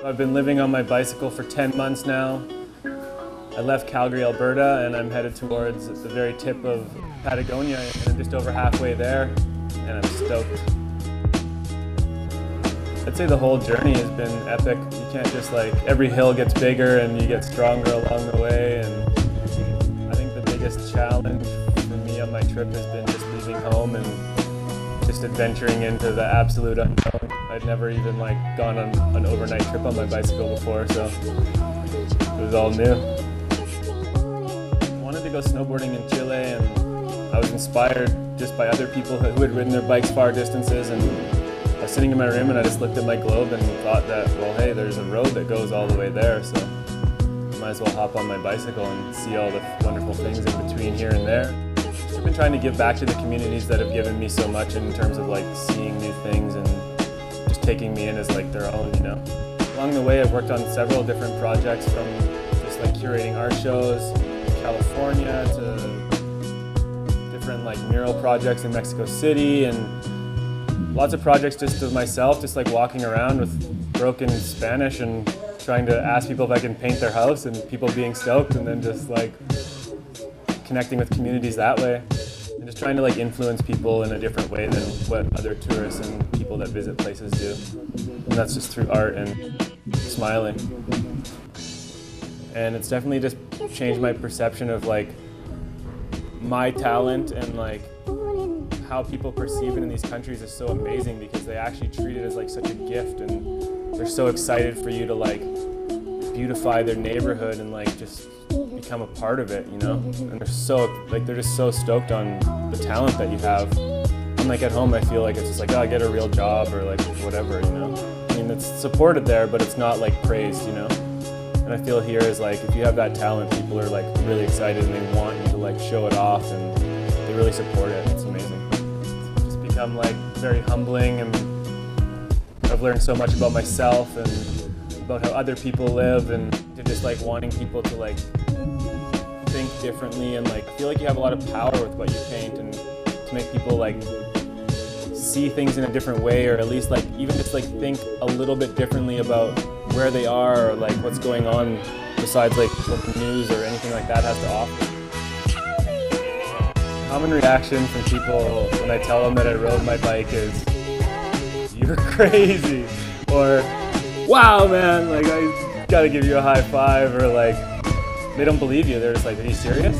I've been living on my bicycle for 10 months now. I left Calgary, Alberta, and I'm headed towards the very tip of Patagonia, and I'm just over halfway there, and I'm stoked. I'd say the whole journey has been epic. You can't just every hill gets bigger and you get stronger along the way, and I think the biggest challenge for me on my trip has been just leaving home and just adventuring into the absolute unknown. I'd never even gone on an overnight trip on my bicycle before, so it was all new. I wanted to go snowboarding in Chile, and I was inspired just by other people who had ridden their bikes far distances, and I was sitting in my room and I just looked at my globe and thought that, well, hey, there's a road that goes all the way there, so I might as well hop on my bicycle and see all the wonderful things in between here and there. I've been trying to give back to the communities that have given me so much in terms of seeing new things and just taking me in as their own, you know. Along the way, I've worked on several different projects, from just curating art shows in California to different mural projects in Mexico City, and lots of projects just of myself, just walking around with broken Spanish and trying to ask people if I can paint their house, and people being stoked, and then just connecting with communities that way, and just trying to influence people in a different way than what other tourists and people that visit places do. And that's just through art and smiling. And it's definitely just changed my perception of my talent, and how people perceive it in these countries is so amazing, because they actually treat it as such a gift, and they're so excited for you to beautify their neighborhood and just become a part of it, you know. And they're so they're just so stoked on the talent that you have. Unlike at home, I feel it's just oh, I get a real job or whatever, you know. I mean, it's supported there, but it's not praised, you know. And I feel here is if you have that talent, people are really excited and they want you to show it off, and they really support it. It's amazing. It's just become very humbling, and I've learned so much about myself and about how other people live, and to just wanting people to think differently, and feel you have a lot of power with what you paint, and to make people see things in a different way, or at least even just think a little bit differently about where they are, or what's going on besides what the news or anything that has to offer. Common reaction from people when I tell them that I rode my bike is, "You're crazy," or "Wow, man, I gotta give you a high five," or they don't believe you. They're just "Are you serious?"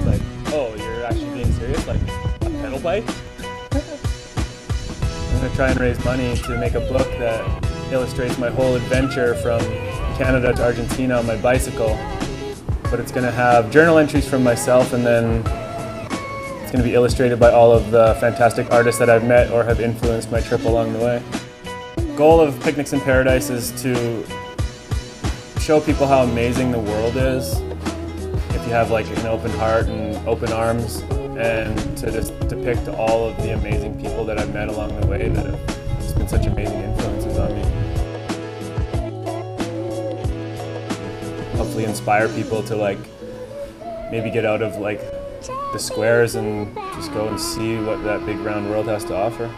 "Oh, you're actually being serious? A pedal bike?" I'm gonna try and raise money to make a book that illustrates my whole adventure from Canada to Argentina on my bicycle. But it's gonna have journal entries from myself, and then it's gonna be illustrated by all of the fantastic artists that I've met or have influenced my trip along the way. The goal of Picnics in Paradise is to show people how amazing the world is if you have an open heart and open arms, and to just depict all of the amazing people that I've met along the way that have just been such amazing influences on me. Hopefully inspire people to maybe get out of the squares and just go and see what that big round world has to offer.